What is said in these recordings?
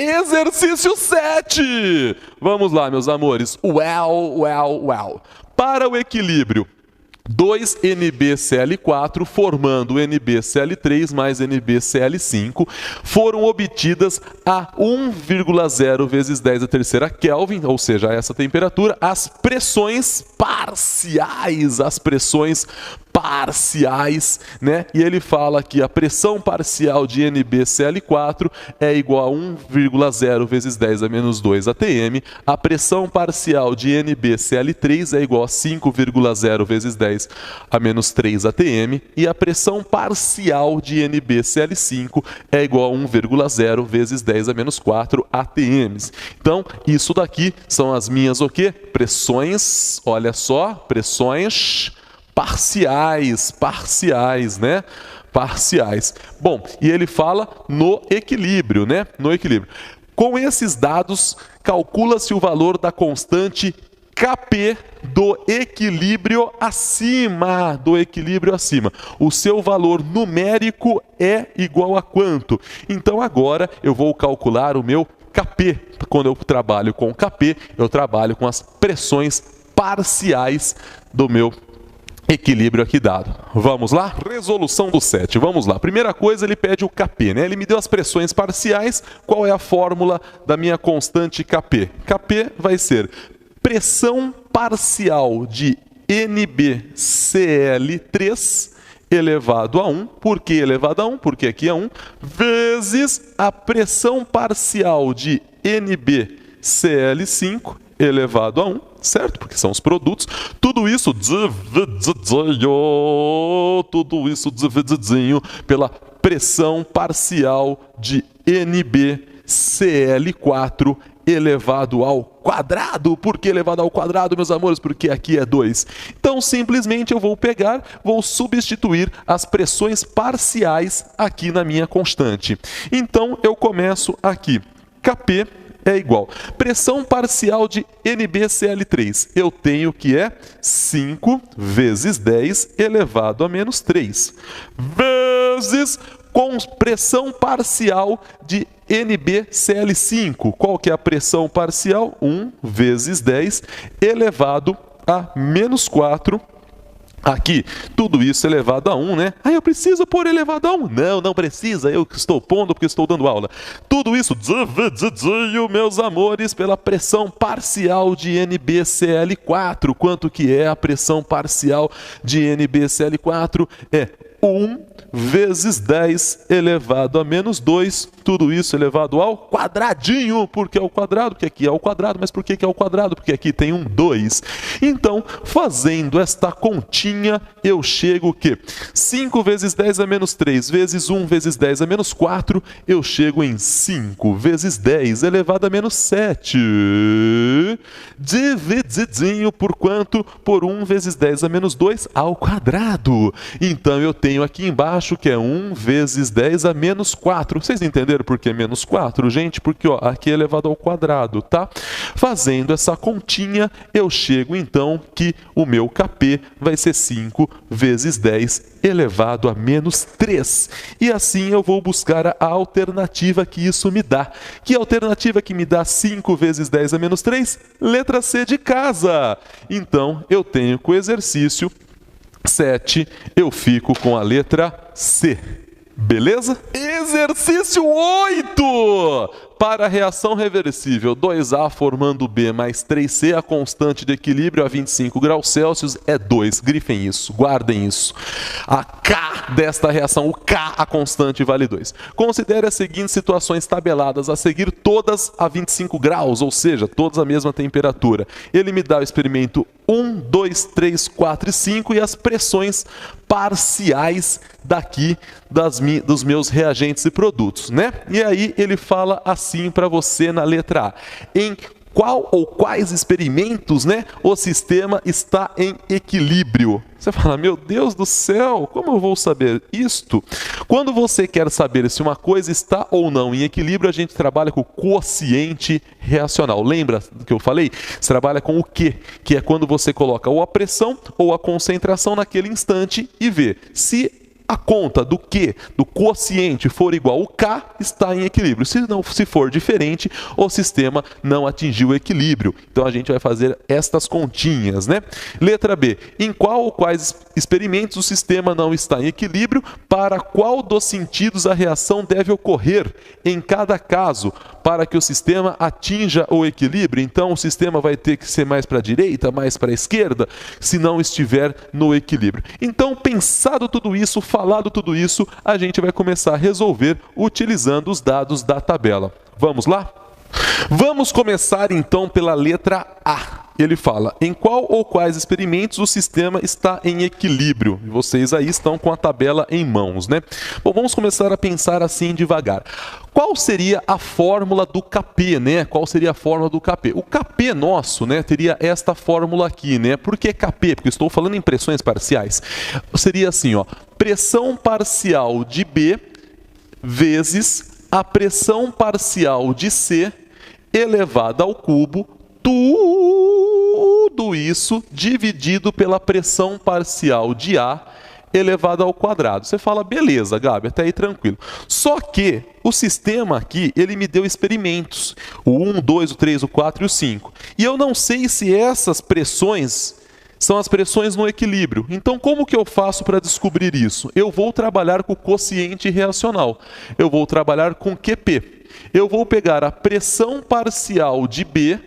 Exercício 7. Vamos lá, meus amores. Well. Para o equilíbrio 2NbCl4 formando NbCl3 mais NbCl5 foram obtidas a 1,0 vezes 10 a terceira Kelvin, ou seja, a essa temperatura, as pressões parciais, né? E ele fala que a pressão parcial de NbCl4 é igual a 1,0 vezes 10 a menos 2 atm, a pressão parcial de NbCl3 é igual a 5,0 vezes 10 a menos 3 atm, e a pressão parcial de NbCl5 é igual a 1,0 vezes 10 a menos 4 atms. Então, isso daqui são as minhas o quê? Pressões, olha só, pressões parciais, né? Parciais. Bom, e ele fala no equilíbrio, né? No equilíbrio. Com esses dados, calcula-se o valor da constante Kp do equilíbrio acima, O seu valor numérico é igual a quanto? Então agora eu vou calcular o meu Kp. Quando eu trabalho com Kp, eu trabalho com as pressões parciais do meu equilíbrio aqui dado. Vamos lá? Resolução do 7. Vamos lá. Primeira coisa, ele pede o Kp, né? Ele me deu as pressões parciais. Qual é a fórmula da minha constante Kp? Kp vai ser pressão parcial de NbCl3 elevado a 1. Por que elevado a 1? Porque aqui é 1. Vezes a pressão parcial de NbCl5 elevado a 1, certo? Porque são os produtos. Tudo isso divididinho pela pressão parcial de NbCl4 elevado ao quadrado. Por que elevado ao quadrado, meus amores? Porque aqui é 2. Então, simplesmente eu vou substituir as pressões parciais aqui na minha constante. Então, eu começo aqui. Kp é igual. Pressão parcial de NbCl3. Eu tenho que é 5 vezes 10 elevado a menos 3. Vezes com pressão parcial de NbCl5. Qual que é a pressão parcial? 1 vezes 10 elevado a menos 4. Aqui, tudo isso elevado a 1, né? Ah, eu preciso pôr elevado a 1. Não precisa, eu estou pondo porque estou dando aula. Tudo isso divididinho, meus amores, pela pressão parcial de NbCl4. Quanto que é a pressão parcial de NbCl4? É 1 vezes 10 elevado a menos 2, tudo isso elevado ao quadradinho. Por que ao quadrado? Porque aqui é ao quadrado. Mas por que é ao quadrado? Porque aqui tem um 2. Então, fazendo esta continha, eu chego o quê? 5 vezes 10 a menos 3 vezes 1 vezes 10 a menos 4, eu chego em 5 vezes 10 elevado a menos 7. Divididinho por quanto? Por 1 vezes 10 a menos 2 ao quadrado. Então, eu tenho aqui embaixo que é 1 vezes 10 a menos 4. Vocês entenderam por que menos 4, gente? Porque ó, aqui é elevado ao quadrado, tá? Fazendo essa continha, eu chego então que o meu Kp vai ser 5 vezes 10 elevado a menos 3. E assim eu vou buscar a alternativa que isso me dá. Que alternativa que me dá 5 vezes 10 a menos 3? Letra C de casa. Então, eu tenho que o exercício 7, eu fico com a letra C. Beleza? Exercício 8! Para a reação reversível 2A formando B mais 3C, a constante de equilíbrio a 25 graus Celsius é 2. Grifem isso, guardem isso. A K desta reação, o K, a constante, vale 2. Considere as seguintes situações tabeladas a seguir, todas a 25 graus, ou seja, todas a mesma temperatura. Ele me dá o experimento 1, 2, 3, 4 e 5 e as pressões parciais daqui dos meus reagentes e produtos, né? E aí ele fala assim para você na letra A. Em qual ou quais experimentos, né, o sistema está em equilíbrio? Você fala, meu Deus do céu, como eu vou saber isto? Quando você quer saber se uma coisa está ou não em equilíbrio, a gente trabalha com o quociente reacional. Lembra do que eu falei? Você trabalha com o Q, que é quando você coloca ou a pressão ou a concentração naquele instante e vê se a conta do Q, do quociente, for igual, o K está em equilíbrio. Se for diferente, o sistema não atingiu o equilíbrio. Então a gente vai fazer estas continhas, né? Letra B. Em qual ou quais experimentos o sistema não está em equilíbrio? Para qual dos sentidos a reação deve ocorrer em cada caso para que o sistema atinja o equilíbrio? Então o sistema vai ter que ser mais para a direita, mais para a esquerda, se não estiver no equilíbrio. Então, pensado tudo isso, falado tudo isso, a gente vai começar a resolver utilizando os dados da tabela. Vamos lá? Vamos começar então pela letra A. Ele fala, em qual ou quais experimentos o sistema está em equilíbrio? E vocês aí estão com a tabela em mãos, né? Bom, vamos começar a pensar assim devagar. Qual seria a fórmula do Kp, né? Qual seria a fórmula do Kp? O Kp nosso, né, teria esta fórmula aqui, né? Por que Kp? Porque eu estou falando em pressões parciais. Seria assim, ó, pressão parcial de B vezes a pressão parcial de C elevada ao cubo, tudo isso dividido pela pressão parcial de A elevado ao quadrado. Você fala, beleza, Gabi, até aí tranquilo. Só que o sistema aqui, ele me deu experimentos. O 1, 2, o 3, o 4 e o 5. E eu não sei se essas pressões são as pressões no equilíbrio. Então, como que eu faço para descobrir isso? Eu vou trabalhar com o quociente reacional. Eu vou trabalhar com QP. Eu vou pegar a pressão parcial de B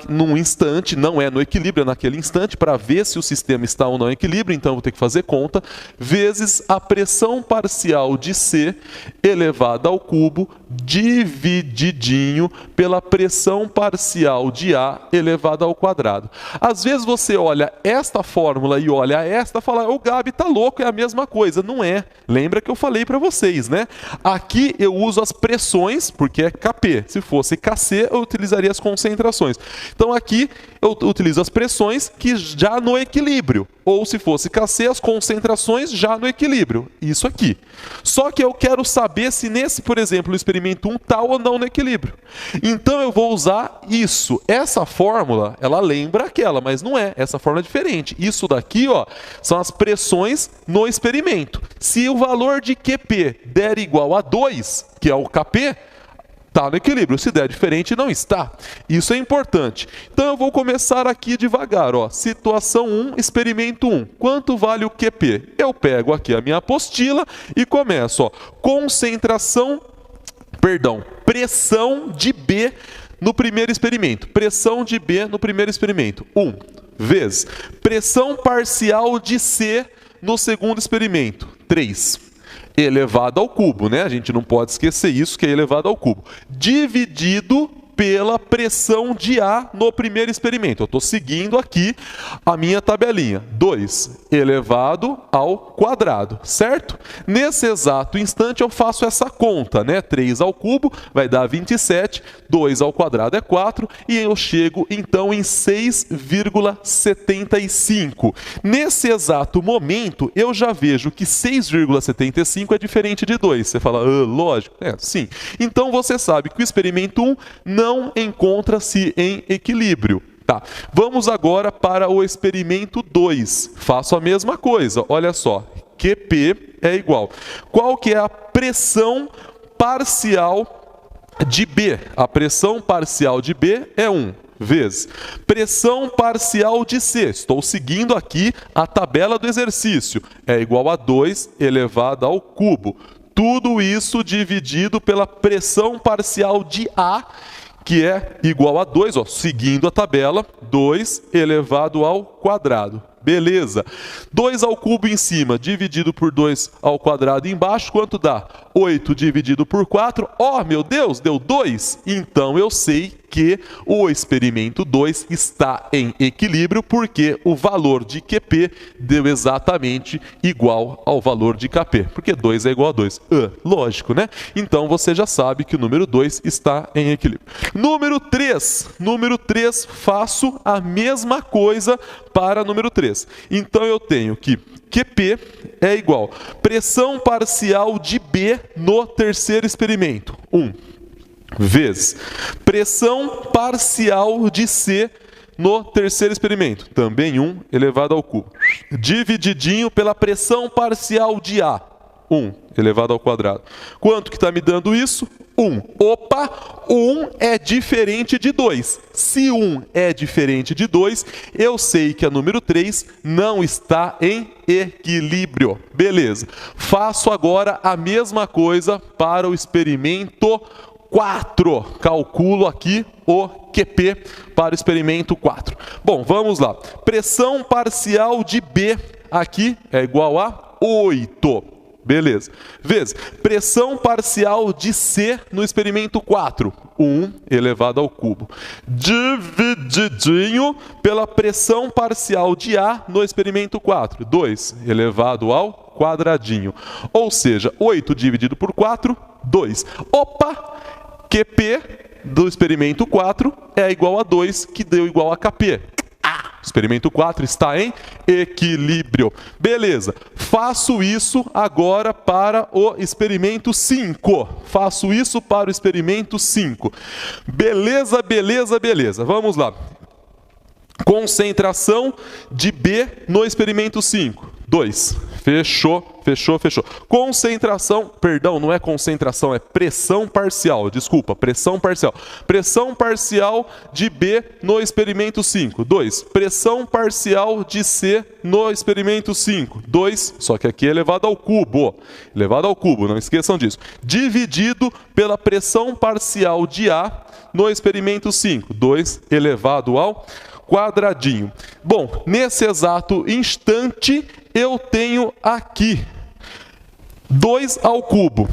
num instante, não é no equilíbrio, é naquele instante, para ver se o sistema está ou não em equilíbrio, então eu vou ter que fazer conta, vezes a pressão parcial de C elevada ao cubo, divididinho pela pressão parcial de A elevada ao quadrado. Às vezes você olha esta fórmula e olha esta e fala, o Gabi tá louco, é a mesma coisa. Não é. Lembra que eu falei para vocês, né? Aqui eu uso as pressões, porque é Kp. Se fosse Kc, eu utilizaria as concentrações. Então aqui eu utilizo as pressões que já no equilíbrio. Ou se fosse Kc, as concentrações já no equilíbrio. Isso aqui. Só que eu quero saber se nesse, por exemplo, no experimento 1 está ou não no equilíbrio. Então eu vou usar isso. Essa fórmula, ela lembra aquela, mas não é. Essa fórmula é diferente. Isso daqui, ó, são as pressões no experimento. Se o valor de Qp der igual a 2, que é o Kp, está no equilíbrio. Se der diferente, não está. Isso é importante. Então eu vou começar aqui devagar. Ó. Situação 1, experimento 1. Quanto vale o QP? Eu pego aqui a minha apostila e começo. Ó. Pressão de B no primeiro experimento. Pressão de B no primeiro experimento. 1 vezes pressão parcial de C no segundo experimento. 3. Elevado ao cubo, né? A gente não pode esquecer isso, que é elevado ao cubo. Dividido pela pressão de A no primeiro experimento. Eu estou seguindo aqui a minha tabelinha. 2 elevado ao quadrado, certo? Nesse exato instante eu faço essa conta, né? 3 ao cubo vai dar 27, 2 ao quadrado é 4, e eu chego então em 6,75. Nesse exato momento eu já vejo que 6,75 é diferente de 2. Você fala, lógico, sim. Então você sabe que o experimento 1 não encontra-se em equilíbrio. Tá. Vamos agora para o experimento 2. Faço a mesma coisa. Olha só. QP é igual. Qual que é a pressão parcial de B? A pressão parcial de B é 1 vezes pressão parcial de C. Estou seguindo aqui a tabela do exercício. É igual a 2 elevado ao cubo. Tudo isso dividido pela pressão parcial de A, que é igual a 2, ó, seguindo a tabela, 2 elevado ao quadrado. Beleza. 2 ao cubo em cima, dividido por 2 ao quadrado embaixo, quanto dá? 8 dividido por 4. Oh, meu Deus, deu 2. Então eu sei que o experimento 2 está em equilíbrio, porque o valor de QP deu exatamente igual ao valor de KP, porque 2 é igual a 2. Lógico, né? Então você já sabe que o número 2 está em equilíbrio. Número 3. Número 3, faço a mesma coisa para número 3. Então eu tenho que QP é igual pressão parcial de B no terceiro experimento. 1 vezes pressão parcial de C no terceiro experimento. Também 1 elevado ao cubo. Divididinho pela pressão parcial de A. 1 elevado ao quadrado. Quanto que está me dando isso? 1. Opa, 1 é diferente de 2. Se 1 é diferente de 2, eu sei que a número 3 não está em equilíbrio. Beleza. Faço agora a mesma coisa para o experimento 4. Calculo aqui o QP para o experimento 4. Bom, vamos lá. Pressão parcial de B aqui é igual a 8. Beleza. Vezes pressão parcial de C no experimento 4. 1 elevado ao cubo. Divididinho pela pressão parcial de A no experimento 4. 2 elevado ao quadradinho. Ou seja, 8 dividido por 4, 2. Opa! QP do experimento 4 é igual a 2, que deu igual a KP. Experimento 4 está em equilíbrio. Beleza. Faço isso agora para o experimento 5. Faço isso para o experimento 5. Beleza, beleza, beleza. Vamos lá. Concentração de B no experimento 5. 2. Fechou, fechou, fechou. Concentração, perdão, não é concentração, é pressão parcial. Desculpa, pressão parcial. Pressão parcial de B no experimento 5. 2. Pressão parcial de C no experimento 5. 2, só que aqui é elevado ao cubo. Elevado ao cubo, não esqueçam disso. Dividido pela pressão parcial de A no experimento 5. 2 elevado ao quadradinho. Bom, nesse exato instante, eu tenho aqui 2 ao cubo.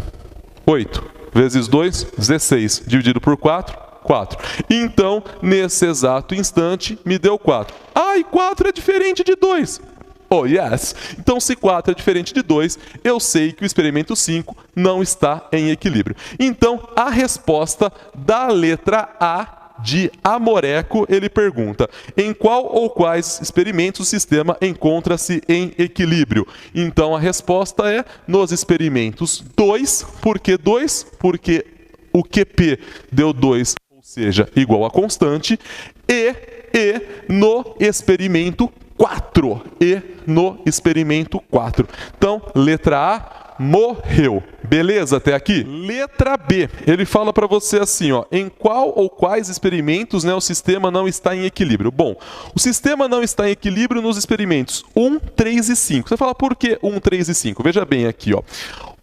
8 vezes 2, 16. Dividido por 4, 4. Então, nesse exato instante, me deu 4. E 4 é diferente de 2. Oh, yes! Então, se 4 é diferente de 2, eu sei que o experimento 5 não está em equilíbrio. Então, a resposta da letra A de Amoreco, ele pergunta: em qual ou quais experimentos o sistema encontra-se em equilíbrio? Então a resposta é nos experimentos 2. Por que 2? Porque o QP deu 2, ou seja, igual a constante, e no experimento 4. E no experimento 4. Então, letra A, morreu. Beleza até aqui? Letra B, ele fala para você assim, ó, em qual ou quais experimentos, né, o sistema não está em equilíbrio? Bom, o sistema não está em equilíbrio nos experimentos 1, 3 e 5. Você fala, por que 1, 3 e 5? Veja bem aqui, ó.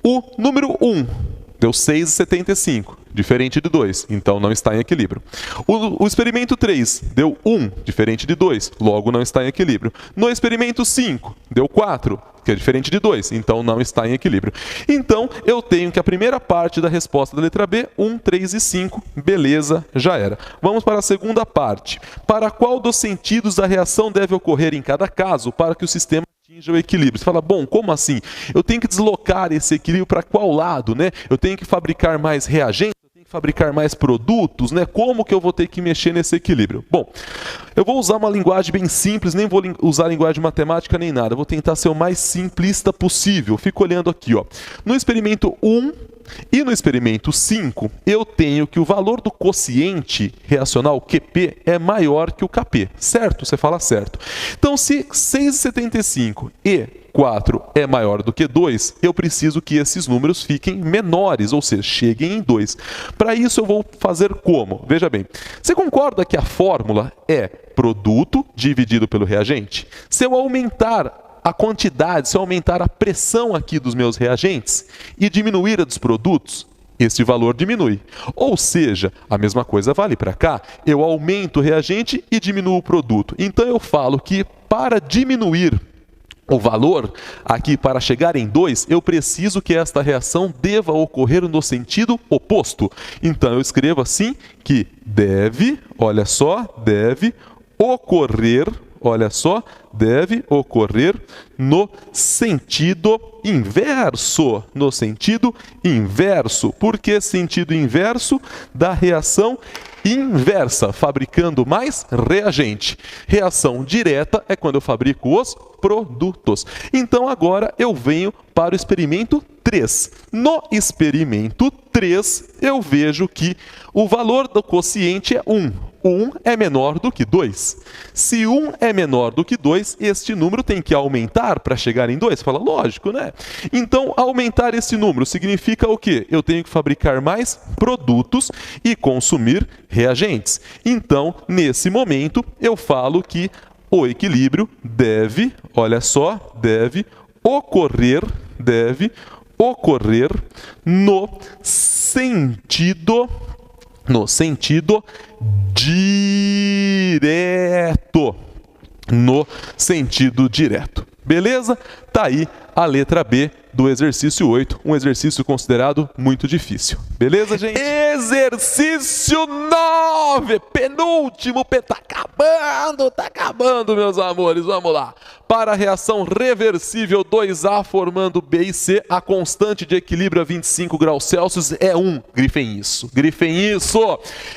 O número 1 deu 6,75, diferente de 2, então não está em equilíbrio. O experimento 3 deu 1, diferente de 2, logo não está em equilíbrio. No experimento 5, deu 4, que é diferente de 2, então não está em equilíbrio. Então, eu tenho que a primeira parte da resposta da letra B, 1, 3 e 5, beleza, já era. Vamos para a segunda parte. Para qual dos sentidos a reação deve ocorrer em cada caso para que o sistema atinja o equilíbrio? Você fala, bom, como assim? Eu tenho que deslocar esse equilíbrio para qual lado, né? Eu tenho que fabricar mais reagentes? Fabricar mais produtos, né? Como que eu vou ter que mexer nesse equilíbrio? Bom, eu vou usar uma linguagem bem simples, nem vou usar linguagem matemática nem nada. Eu vou tentar ser o mais simplista possível. Fico olhando aqui, ó. No experimento 1 e no experimento 5, eu tenho que o valor do quociente reacional QP é maior que o KP, certo? Você fala certo. Então, se 6,75 e 4 é maior do que 2, eu preciso que esses números fiquem menores, ou seja, cheguem em 2. Para isso eu vou fazer como? Veja bem, você concorda que a fórmula é produto dividido pelo reagente? Se eu aumentar a quantidade, se eu aumentar a pressão aqui dos meus reagentes e diminuir a dos produtos, este valor diminui. Ou seja, a mesma coisa vale para cá. Eu aumento o reagente e diminuo o produto. Então eu falo que para diminuir o valor aqui, para chegar em 2, eu preciso que esta reação deva ocorrer no sentido oposto. Então eu escrevo assim que deve, olha só, deve ocorrer, olha só, deve ocorrer no sentido inverso. No sentido inverso. Por que sentido inverso? Da reação inversa, fabricando mais reagente. Reação direta é quando eu fabrico os produtos. Então agora eu venho para o experimento 3. No experimento 3, eu vejo que o valor do quociente é 1. 1 é menor do que 2. Se 1 é menor do que 2, este número tem que aumentar para chegar em 2. Fala, lógico, né? Então, aumentar esse número significa o quê? Eu tenho que fabricar mais produtos e consumir reagentes. Então, nesse momento, eu falo que o equilíbrio deve, olha só, deve ocorrer no sentido direto. No sentido direto. Beleza? Tá aí a letra B do exercício 8, um exercício considerado muito difícil. Beleza, gente? Exercício 9, penúltimo, tá acabando, meus amores. Vamos lá. Para a reação reversível 2A formando B e C, a constante de equilíbrio a 25 graus Celsius é 1. Grifem isso.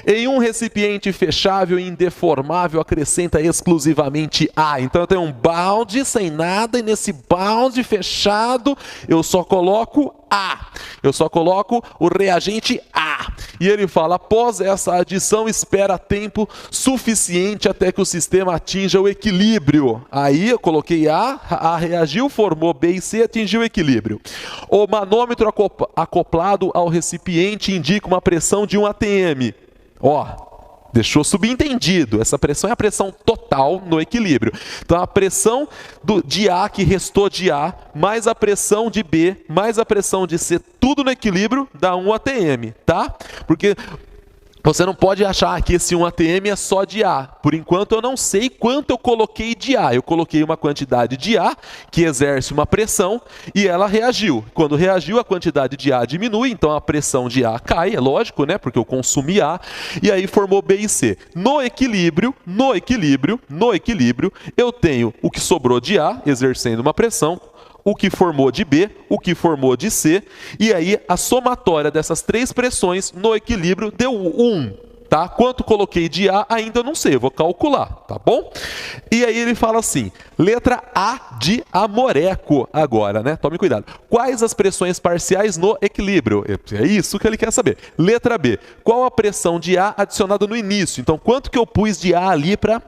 Em um recipiente fechável e indeformável, acrescenta exclusivamente A. Então eu tenho um balde sem nada e nesse balde fechado eu só coloco A. Eu só coloco o reagente A. E ele fala, após essa adição, espera tempo suficiente até que o sistema atinja o equilíbrio. Aí eu coloquei A reagiu, formou B e C, atingiu o equilíbrio. O manômetro acoplado ao recipiente indica uma pressão de 1 atm. Deixou subentendido, essa pressão é a pressão total no equilíbrio. Então a pressão de A que restou de A, mais a pressão de B, mais a pressão de C, tudo no equilíbrio dá 1 atm, tá? Porque você não pode achar que esse 1 atm é só de A. Por enquanto eu não sei quanto eu coloquei de A. Eu coloquei uma quantidade de A que exerce uma pressão e ela reagiu. Quando reagiu, a quantidade de A diminui, então a pressão de A cai, é lógico, né? Porque eu consumi A, e aí formou B e C. No equilíbrio, eu tenho o que sobrou de A exercendo uma pressão, o que formou de B, o que formou de C, e aí a somatória dessas três pressões no equilíbrio deu 1. Tá? Quanto coloquei de A ainda não sei, eu vou calcular, tá bom? E aí ele fala assim, letra A de amoreco agora, né? Tome cuidado. Quais as pressões parciais no equilíbrio? É isso que ele quer saber. Letra B, qual a pressão de A adicionada no início? Então, quanto que eu pus de A ali para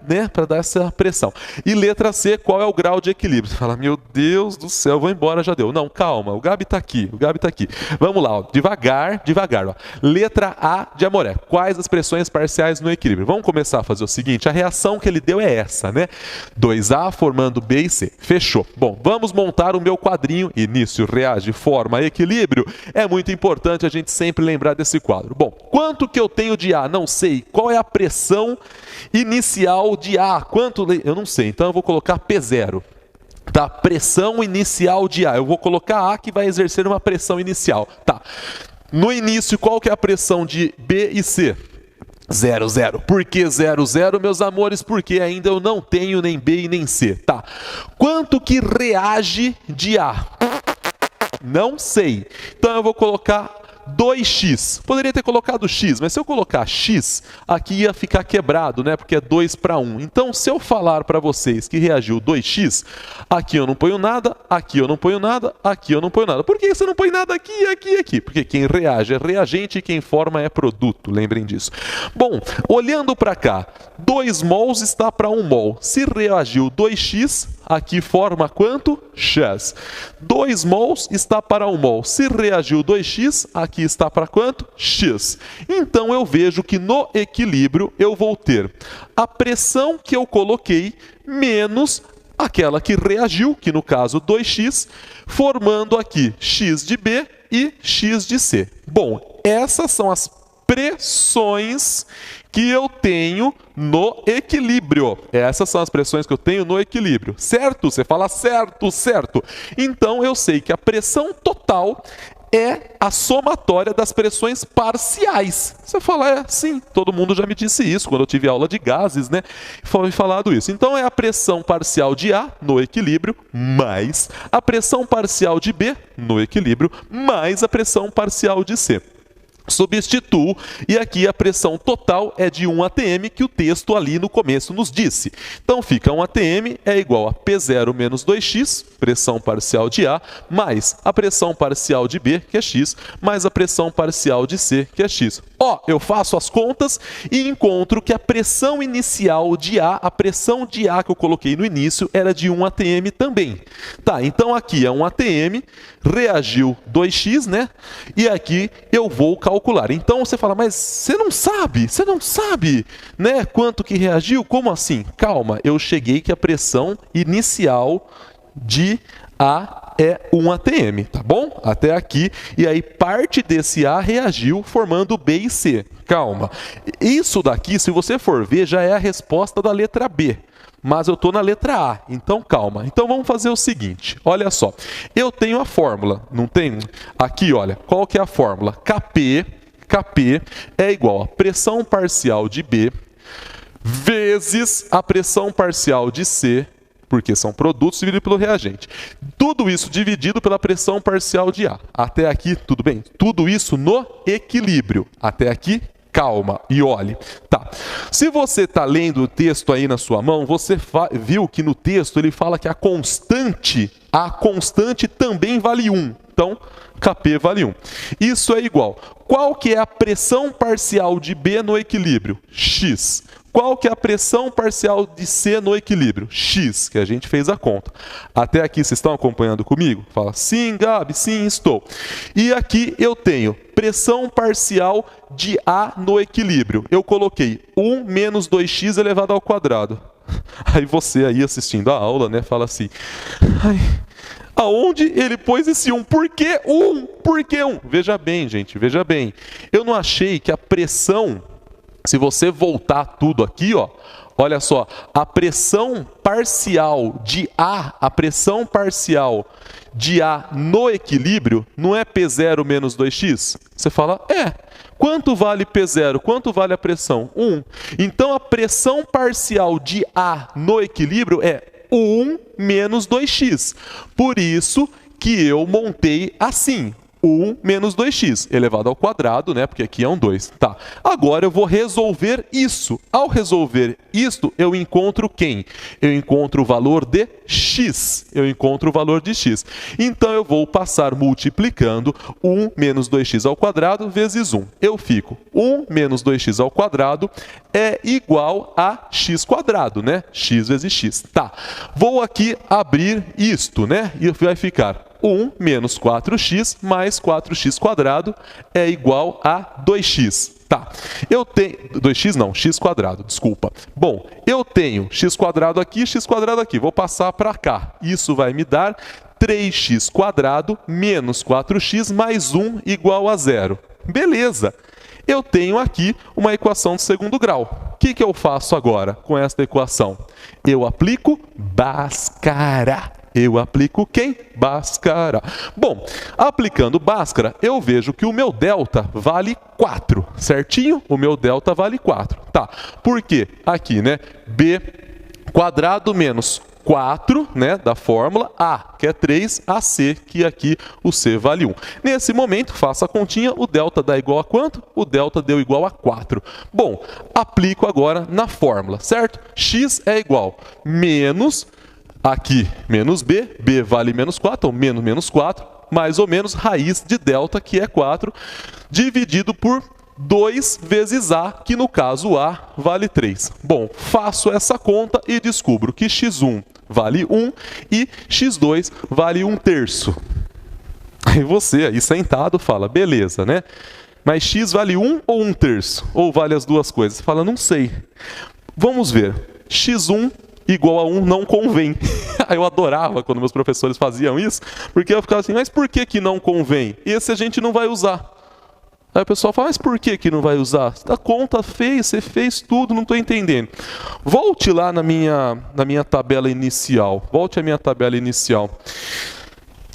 dar essa pressão? E letra C, qual é o grau de equilíbrio? Você fala, meu Deus do céu, vou embora, já deu. Não, calma, o Gabi tá aqui, Vamos lá, devagar. Letra A de amoreco. Quais as pressões parciais no equilíbrio? Vamos começar a fazer o seguinte, a reação que ele deu é essa, né? 2A formando B e C. Fechou. Bom, vamos montar o meu quadrinho. Início, reage, forma, equilíbrio. É muito importante a gente sempre lembrar desse quadro. Bom, quanto que eu tenho de A? Não sei. Qual é a pressão inicial de A? Quanto? Eu não sei. Então eu vou colocar P0. Tá? Pressão inicial de A. Eu vou colocar A que vai exercer uma pressão inicial. Tá. No início, qual que é a pressão de B e C? 0, 0. Por que 0, 0, meus amores? Porque ainda eu não tenho nem B e nem C. Tá. Quanto que reage de A? Não sei. Então eu vou colocar 2x. Poderia ter colocado x, mas se eu colocar x, aqui ia ficar quebrado, né? Porque é 2 para 1. Então, se eu falar para vocês que reagiu 2x, aqui eu não ponho nada, aqui eu não ponho nada, aqui eu não ponho nada. Por que você não põe nada aqui, aqui e aqui? Porque quem reage é reagente e quem forma é produto. Lembrem disso. Bom, olhando para cá, 2 mols está para 1 mol. Se reagiu 2x, aqui forma quanto? X. 2 mols está para 1 mol. Se reagiu 2x, aqui está para quanto? X. Então eu vejo que no equilíbrio eu vou ter a pressão que eu coloquei menos aquela que reagiu, que no caso 2x, formando aqui x de B e x de C. Bom, essas são as pressões que eu tenho no equilíbrio. Essas são as pressões que eu tenho no equilíbrio. Certo? Você fala certo, certo. Então eu sei que a pressão total é a somatória das pressões parciais. Você fala, sim, todo mundo já me disse isso quando eu tive aula de gases, né? Foi falado isso. Então é a pressão parcial de A no equilíbrio mais a pressão parcial de B no equilíbrio mais a pressão parcial de C. Substituo, e aqui a pressão total é de 1 atm, que o texto ali no começo nos disse. Então fica 1 atm é igual a P0 menos 2x, pressão parcial de A, mais a pressão parcial de B, que é x, mais a pressão parcial de C, que é x. Ó, eu faço as contas e encontro que a pressão inicial de A, a pressão de A que eu coloquei no início, era de 1 atm também. Tá, então aqui é 1 atm, reagiu 2x, né? E aqui eu vou calcular. Então você fala, mas você não sabe, né? Quanto que reagiu? Como assim? Calma, eu cheguei que a pressão inicial de A é 1 atm, tá bom? Até aqui. E aí parte desse A reagiu formando B e C. Calma. Isso daqui, se você for ver, já é a resposta da letra B. Mas eu estou na letra A, então calma. Então vamos fazer o seguinte, olha só. Eu tenho a fórmula, não tem? Aqui, olha, qual que é a fórmula? Kp é igual a pressão parcial de B vezes a pressão parcial de C, porque são produtos dividido pelo reagente. Tudo isso dividido pela pressão parcial de A. Até aqui, tudo bem? Tudo isso no equilíbrio. Até aqui, calma e olhe. Tá. Se você está lendo o texto aí na sua mão, você viu que no texto ele fala que a constante também vale 1. Então, Kp vale 1. Isso é igual. Qual que é a pressão parcial de B no equilíbrio? X. Qual que é a pressão parcial de C no equilíbrio? X, que a gente fez a conta. Até aqui vocês estão acompanhando comigo? Fala, sim, Gabi, sim, estou. E aqui eu tenho pressão parcial de A no equilíbrio. Eu coloquei 1 menos 2x elevado ao quadrado. Aí você aí assistindo a aula, né, fala assim, ai, aonde ele pôs esse 1? Por que 1? Por que 1? Veja bem, gente, veja bem. Eu não achei que a pressão, se você voltar tudo aqui, ó, olha só, a pressão parcial de A, no equilíbrio, não é P0 menos 2x? Você fala, Quanto vale P0? Quanto vale a pressão? 1. Então, a pressão parcial de A no equilíbrio é 1 menos 2x. Por isso que eu montei assim. 1 menos 2x, elevado ao quadrado, né? Porque aqui é um 2. Tá. Agora eu vou resolver isso. Ao resolver isto, eu encontro quem? Eu encontro o valor de x. Então eu vou passar multiplicando 1 menos 2x ao quadrado vezes 1. Eu fico 1 menos 2x ao quadrado é igual a x quadrado, né? X vezes x. Tá. Vou aqui abrir isto, né? E vai ficar 1 menos 4x mais 4x quadrado é igual a 2x. Tá. Eu tenho... 2x não, x quadrado, desculpa. Bom, eu tenho x quadrado aqui, x quadrado aqui. Vou passar para cá. Isso vai me dar 3x quadrado menos 4x mais 1 igual a 0. Beleza. Eu tenho aqui uma equação de segundo grau. O que eu faço agora com esta equação? Eu aplico Bhaskara. Eu aplico quem? Bhaskara. Bom, aplicando Bhaskara, eu vejo que o meu delta vale 4, certinho? O meu delta vale 4. Tá, por quê? Aqui, né? B quadrado menos 4, né, da fórmula, A, que é 3, AC, que aqui o C vale 1. Nesse momento, faça a continha, o delta dá igual a quanto? O delta deu igual a 4. Bom, aplico agora na fórmula, certo? X é igual menos... Aqui, menos B, B vale menos 4, ou menos 4, mais ou menos raiz de delta, que é 4, dividido por 2 vezes A, que no caso A vale 3. Bom, faço essa conta e descubro que x1 vale 1 e x2 vale 1/3. Aí você, aí sentado, fala, beleza, né? Mas x vale 1 ou 1/3? Ou vale as duas coisas? Você fala, não sei. Vamos ver. x1 igual a 1 não convém. Eu adorava quando meus professores faziam isso, porque eu ficava assim, mas por que não convém? Esse a gente não vai usar. Aí o pessoal fala, mas por que não vai usar? A conta fez, você fez tudo, não estou entendendo. Volte lá na minha tabela inicial. Volte à minha tabela inicial.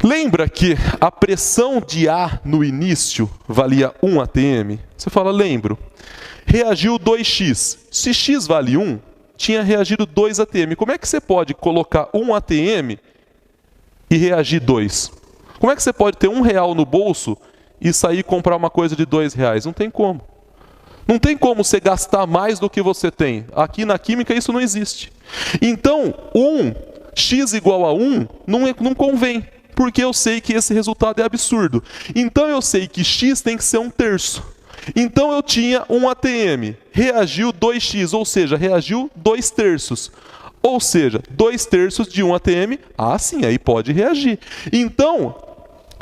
Lembra que a pressão de A no início valia 1 atm? Você fala, lembro. Reagiu 2x. Se x vale 1, tinha reagido 2 atm. Como é que você pode colocar 1 atm e reagir 2? Como é que você pode ter R$1 no bolso e sair e comprar uma coisa de R$2? Não tem como. Não tem como você gastar mais do que você tem. Aqui na química isso não existe. Então, x igual a 1 não convém, porque eu sei que esse resultado é absurdo. Então eu sei que x tem que ser 1/3. Então eu tinha um ATM, reagiu 2x, ou seja, reagiu 2/3. Ou seja, 2/3 de um ATM, sim, aí pode reagir. Então,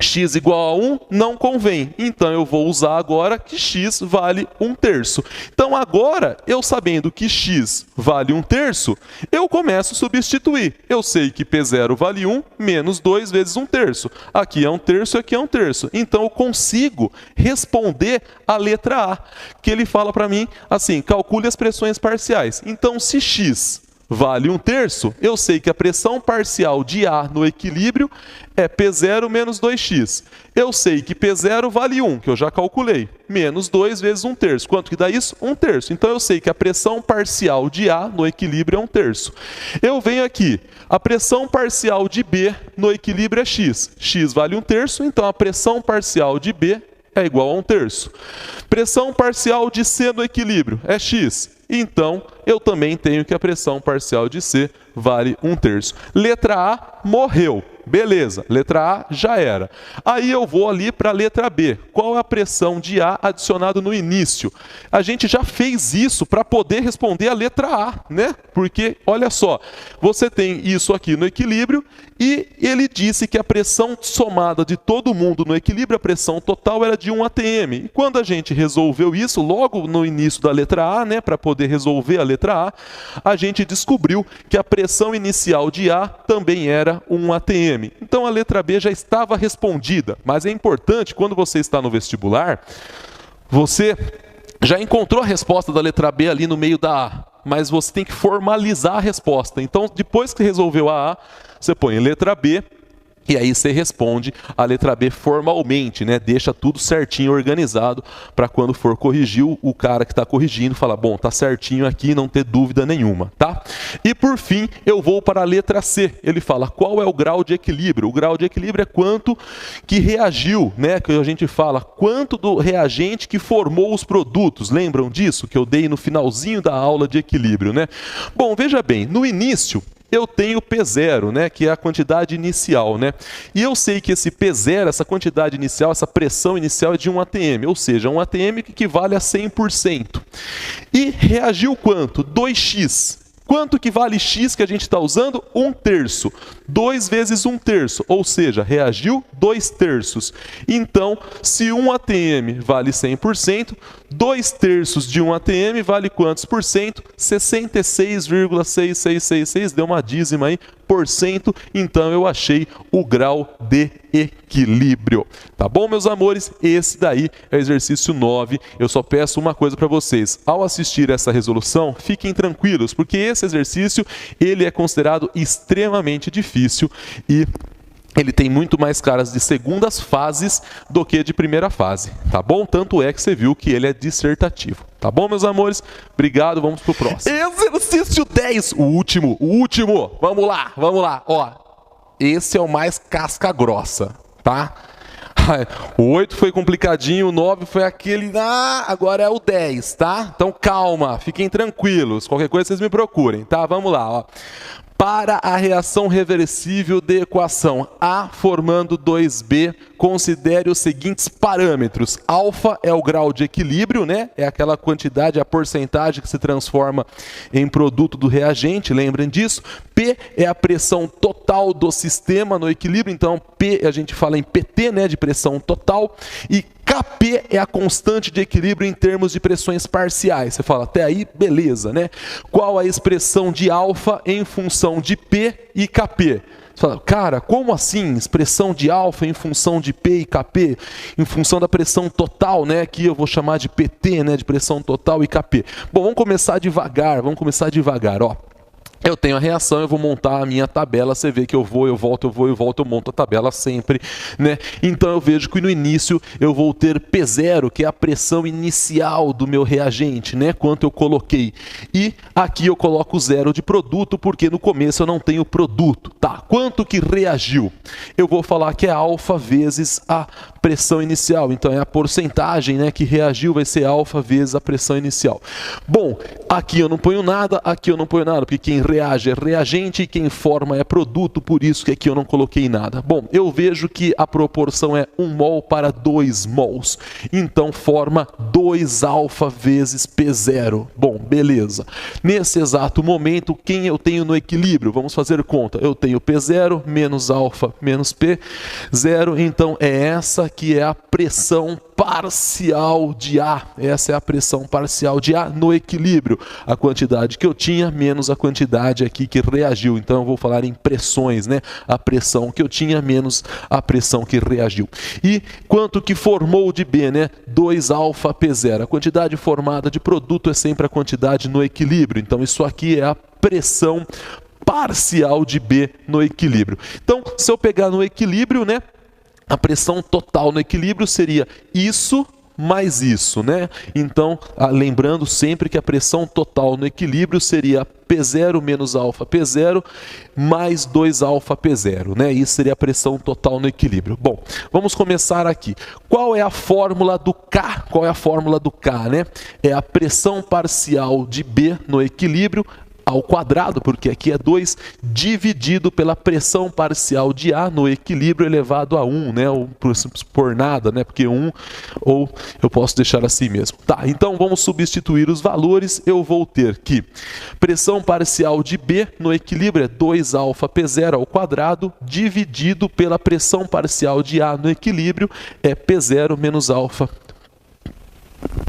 x igual a 1 não convém. Então, eu vou usar agora que x vale 1/3. Então, agora, eu sabendo que x vale 1/3, eu começo a substituir. Eu sei que P0 vale 1 menos 2 vezes 1/3. Aqui é 1/3 e aqui é 1/3. Então, eu consigo responder a letra A, que ele fala para mim assim, calcule as pressões parciais. Então, se x vale 1/3, eu sei que a pressão parcial de A no equilíbrio é P0 menos 2x. Eu sei que P0 vale 1, que eu já calculei, menos 2 vezes 1/3. Quanto que dá isso? 1/3. Então eu sei que a pressão parcial de A no equilíbrio é 1/3. Eu venho aqui, a pressão parcial de B no equilíbrio é x. X vale 1/3, então a pressão parcial de B é igual a 1/3. Pressão parcial de C no equilíbrio é x. Então, eu também tenho que a pressão parcial de C vale 1/3. Letra A morreu. Beleza, letra A já era. Aí eu vou ali para a letra B. Qual é a pressão de A adicionado no início? A gente já fez isso para poder responder a letra A, né? Porque, olha só, você tem isso aqui no equilíbrio e ele disse que a pressão somada de todo mundo no equilíbrio, a pressão total era de 1 atm. E quando a gente resolveu isso, logo no início da letra A, né, para poder resolver a letra A gente descobriu que a pressão inicial de A também era 1 atm. Então a letra B já estava respondida, mas é importante, quando você está no vestibular, você já encontrou a resposta da letra B ali no meio da A, mas você tem que formalizar a resposta. Então, depois que resolveu a A, você põe letra B, e aí você responde a letra B formalmente, né? Deixa tudo certinho, organizado, para quando for corrigir, o cara que está corrigindo fala, bom, tá certinho aqui, não ter dúvida nenhuma, tá? E por fim, eu vou para a letra C. Ele fala, qual é o grau de equilíbrio? O grau de equilíbrio é quanto que reagiu, né? Que a gente fala, quanto do reagente que formou os produtos. Lembram disso? Que eu dei no finalzinho da aula de equilíbrio, né? Bom, veja bem, no início, eu tenho P0, né, que é a quantidade inicial, né? E eu sei que esse P0, essa quantidade inicial, essa pressão inicial é de 1 atm, ou seja, 1 atm que equivale a 100%. E reagiu quanto? 2x. Quanto que vale x que a gente está usando? 1/3. 2 vezes 1/3, ou seja, reagiu 2/3. Então, se 1 atm vale 100%, 2/3 de 1 atm vale quantos por cento? 66,6666, deu uma dízima aí, por cento. Então, eu achei o grau de equilíbrio. Tá bom, meus amores? Esse daí é o exercício 9. Eu só peço uma coisa para vocês. Ao assistir essa resolução, fiquem tranquilos, porque esse exercício ele é considerado extremamente difícil e ele tem muito mais caras de segundas fases do que de primeira fase, tá bom? Tanto é que você viu que ele é dissertativo. Tá bom, meus amores? Obrigado, vamos pro próximo. Exercício 10, o último. Vamos lá. Ó, esse é o mais casca grossa, tá? O 8 foi complicadinho, o 9 foi aquele... agora é o 10, tá? Então calma, fiquem tranquilos. Qualquer coisa vocês me procurem, tá? Vamos lá, ó. Para a reação reversível de equação A formando 2B, considere os seguintes parâmetros. Alfa é o grau de equilíbrio, né? É aquela quantidade, a porcentagem que se transforma em produto do reagente, lembrem disso. P é a pressão total do sistema no equilíbrio, então P a gente fala em PT, né? De pressão total. E Kp é a constante de equilíbrio em termos de pressões parciais. Você fala, até aí, beleza, né? Qual a expressão de alfa em função de P e Kp? Você fala, cara, como assim? Expressão de alfa em função de P e Kp? Em função da pressão total, né? Que eu vou chamar de PT, né? De pressão total e Kp. Bom, vamos começar devagar, ó. Eu tenho a reação, eu vou montar a minha tabela, você vê que eu vou, eu volto, eu monto a tabela sempre, né? Então eu vejo que no início eu vou ter P0, que é a pressão inicial do meu reagente, né? Quanto eu coloquei. E aqui eu coloco 0 de produto, porque no começo eu não tenho produto, tá? Quanto que reagiu? Eu vou falar que é alfa vezes a pressão inicial. Então é a porcentagem, né, que reagiu, vai ser alfa vezes a pressão inicial. Bom, aqui eu não ponho nada, aqui eu não ponho nada, porque quem reage é reagente e quem forma é produto, por isso que aqui eu não coloquei nada. Bom, eu vejo que a proporção é 1 mol para 2 mols. Então forma 2 alfa vezes P0. Bom, beleza. Nesse exato momento, quem eu tenho no equilíbrio? Vamos fazer conta. Eu tenho P0 menos alfa menos P0. Então é essa que é a pressão parcial de A. Essa é a pressão parcial de A no equilíbrio. A quantidade que eu tinha menos a quantidade aqui que reagiu. Então eu vou falar em pressões, né? A pressão que eu tinha menos a pressão que reagiu. E quanto que formou de B, né? 2 alfa P0. A quantidade formada de produto é sempre a quantidade no equilíbrio. Então isso aqui é a pressão parcial de B no equilíbrio. Então, se eu pegar no equilíbrio, né? A pressão total no equilíbrio seria isso mais isso, né? Então, lembrando sempre que a pressão total no equilíbrio seria P0 menos alfa P0 mais 2 alfa P0, né? Isso seria a pressão total no equilíbrio. Bom, vamos começar aqui. Qual é a fórmula do K? Qual é a fórmula do K, né? É a pressão parcial de B no equilíbrio ao quadrado, porque aqui é 2, dividido pela pressão parcial de A no equilíbrio elevado a 1, né? Ou por nada, né? Porque 1, ou eu posso deixar assim mesmo. Tá, então vamos substituir os valores. Eu vou ter que pressão parcial de B no equilíbrio é 2 alfa P0 ao quadrado, dividido pela pressão parcial de A no equilíbrio, é P0 menos alfa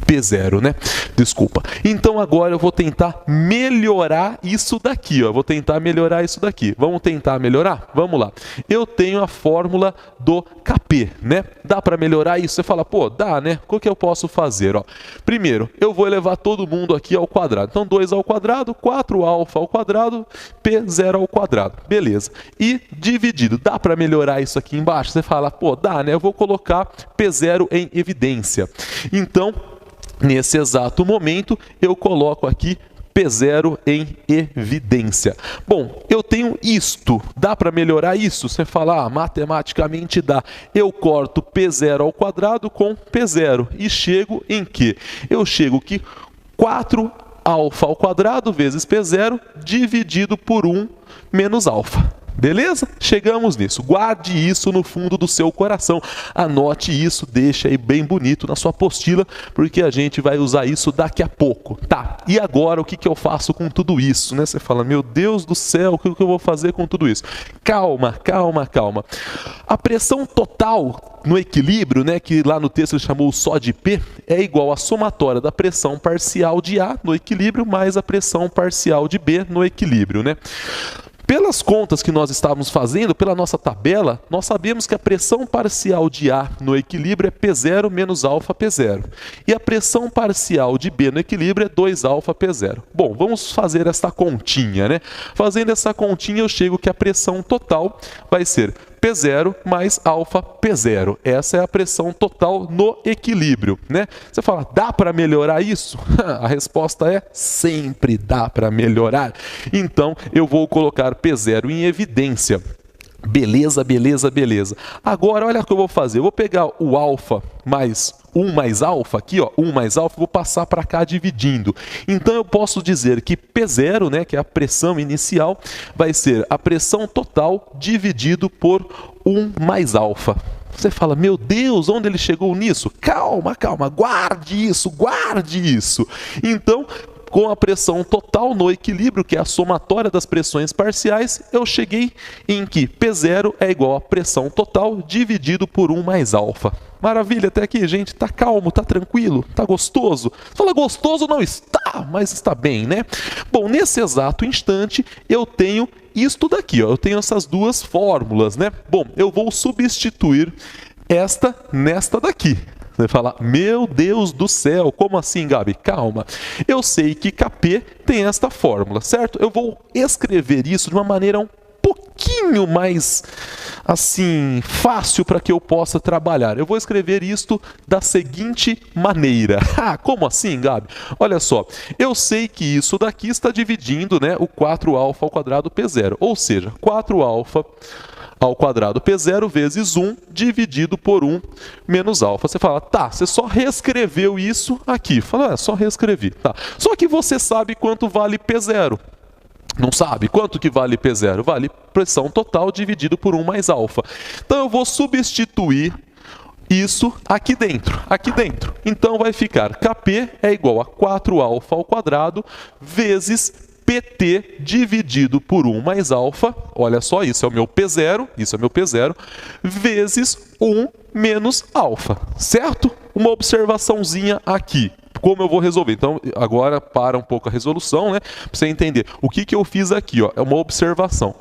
P0, né? Desculpa. Então agora eu vou tentar melhorar isso daqui, ó. Eu vou tentar melhorar isso daqui. Vamos tentar melhorar? Vamos lá. Eu tenho a fórmula do Kp, né? Dá para melhorar isso? Você fala, pô, dá, né? O que eu posso fazer, ó? Primeiro, eu vou elevar todo mundo aqui ao quadrado. Então 2 ao quadrado, 4 alfa ao quadrado, P0 ao quadrado. Beleza. E dividido. Dá para melhorar isso aqui embaixo? Você fala, pô, dá, né? Eu vou colocar P0 em evidência. Então, nesse exato momento, eu coloco aqui P0 em evidência. Bom, eu tenho isto. Dá para melhorar isso? Você fala, matematicamente dá. Eu corto P0 ao quadrado com P0. E chego em quê? Eu chego que 4 alfa ao quadrado vezes P0 dividido por 1 menos alfa. Beleza? Chegamos nisso. Guarde isso no fundo do seu coração. Anote isso, deixa aí bem bonito na sua apostila, porque a gente vai usar isso daqui a pouco. Tá, e agora o que eu faço com tudo isso, né? Você fala, meu Deus do céu, o que eu vou fazer com tudo isso? Calma, calma, calma. A pressão total no equilíbrio, né, que lá no texto ele chamou só de P, é igual à somatória da pressão parcial de A no equilíbrio mais a pressão parcial de B no equilíbrio, né? Pelas contas que nós estávamos fazendo, pela nossa tabela, nós sabemos que a pressão parcial de A no equilíbrio é P0 menos alfa P0. E a pressão parcial de B no equilíbrio é 2 alfa P0. Bom, vamos fazer essa continha, né? Fazendo essa continha, eu chego que a pressão total vai ser P0 mais alfa P0. Essa é a pressão total no equilíbrio, né? Você fala, dá para melhorar isso? A resposta é sempre dá para melhorar. Então, eu vou colocar P0 em evidência. Beleza, beleza, beleza. Agora, olha o que eu vou fazer. Eu vou pegar o alfa mais 1 mais alfa, aqui, ó, 1 mais alfa, vou passar para cá dividindo. Então, eu posso dizer que P0, né, que é a pressão inicial, vai ser a pressão total dividido por 1 mais alfa. Você fala, meu Deus, onde ele chegou nisso? Calma, calma, guarde isso, guarde isso. Então, com a pressão total no equilíbrio, que é a somatória das pressões parciais, eu cheguei em que P0 é igual a pressão total dividido por 1 mais alfa. Maravilha, até aqui, gente, tá calmo, tá tranquilo, tá gostoso. Você fala, gostoso não está, mas está bem, né? Bom, nesse exato instante, eu tenho isto daqui, ó, eu tenho essas duas fórmulas, né? Bom, eu vou substituir esta nesta daqui. Você fala, meu Deus do céu, como assim, Gabi? Calma. Eu sei que Kp tem esta fórmula, certo? Eu vou escrever isso de uma maneira um pouquinho pouquinho mais, assim, fácil para que eu possa trabalhar. Eu vou escrever isto da seguinte maneira. Como assim, Gabi? Olha só, eu sei que isso daqui está dividindo, né, o 4α ao quadrado P0, ou seja, 4α ao quadrado P0 vezes 1 dividido por 1 menos α. Você fala, tá, você só reescreveu isso aqui. Fala, só reescrevi. Tá. Só que você sabe quanto vale P0. Não sabe? Quanto que vale P0? Vale pressão total dividido por 1 mais α. Então eu vou substituir isso aqui dentro. Então vai ficar Kp é igual a 4α ao quadrado vezes PT dividido por 1 mais α, olha só, isso é o meu P0, vezes 1 menos α, certo? Uma observaçãozinha aqui. Como eu vou resolver? Então, agora para um pouco a resolução, né? Para você entender. O que eu fiz aqui, ó, é uma observação.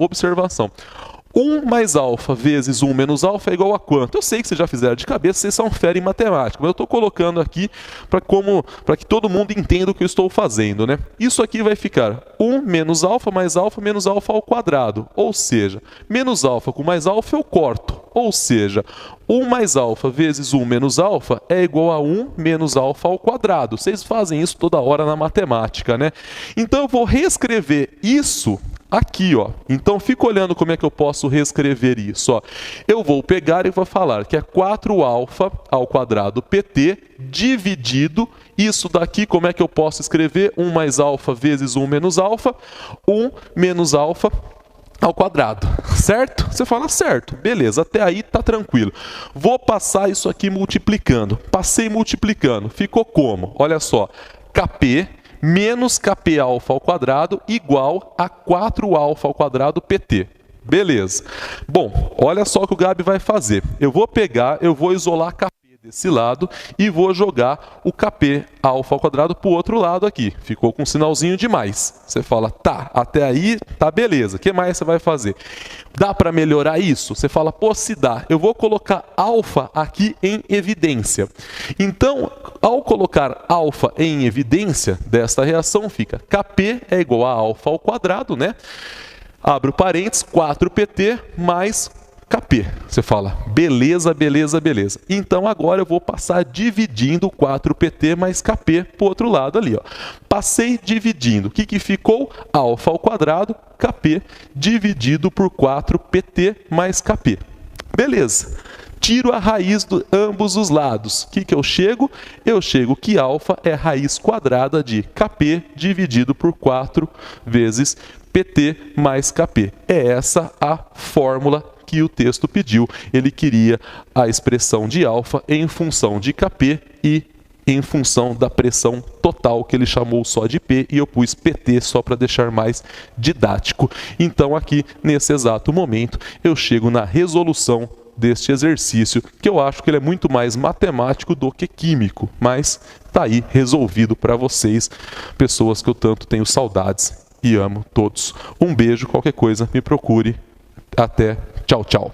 1 mais α vezes 1 menos α é igual a quanto? Eu sei que vocês já fizeram de cabeça, vocês são fera em matemática, mas eu estou colocando aqui para que todo mundo entenda o que eu estou fazendo, né? Isso aqui vai ficar 1 menos α mais α menos α ao quadrado, ou seja, menos α com mais α eu corto, ou seja, 1 mais α vezes 1 menos α é igual a 1 menos α ao quadrado. Vocês fazem isso toda hora na matemática, né? Então eu vou reescrever isso aqui, ó. Então, fica olhando como é que eu posso reescrever isso, ó. Eu vou pegar e vou falar que é 4α ao quadrado PT dividido, isso daqui, como é que eu posso escrever? 1 mais α vezes 1 menos α, 1 menos α ao quadrado, certo? Você fala certo, beleza, até aí tá tranquilo. Vou passar isso aqui multiplicando. Passei multiplicando, ficou como? Olha só, Kp menos Kp alfa ao quadrado igual a 4α ao quadrado PT. Beleza. Bom, olha só o que o Gabi vai fazer. Eu vou isolar Kp desse lado e vou jogar o Kp alfa ao quadrado para o outro lado aqui. Ficou com um sinalzinho de mais. Você fala, tá, até aí tá beleza. O que mais você vai fazer? Dá para melhorar isso? Você fala, pô, se dá. Eu vou colocar alfa aqui em evidência. Então, ao colocar alfa em evidência desta reação, fica Kp é igual a alfa ao quadrado, né? Abre o parênteses, 4PT mais Kp. Você fala, beleza, beleza, beleza. Então agora eu vou passar dividindo 4PT mais Kp para o outro lado ali, ó. Passei dividindo. O que ficou? Alfa ao quadrado, Kp, dividido por 4PT mais Kp. Beleza. Tiro a raiz de ambos os lados. O que eu chego? Eu chego que alfa é raiz quadrada de Kp dividido por 4 vezes PT mais Kp. É essa a fórmula que o texto pediu. Ele queria a expressão de alfa em função de Kp e em função da pressão total, que ele chamou só de P, e eu pus PT só para deixar mais didático. Então aqui, nesse exato momento, eu chego na resolução deste exercício, que eu acho que ele é muito mais matemático do que químico, mas está aí resolvido para vocês, pessoas que eu tanto tenho saudades e amo todos. Um beijo, qualquer coisa, me procure. Até, tchau, tchau.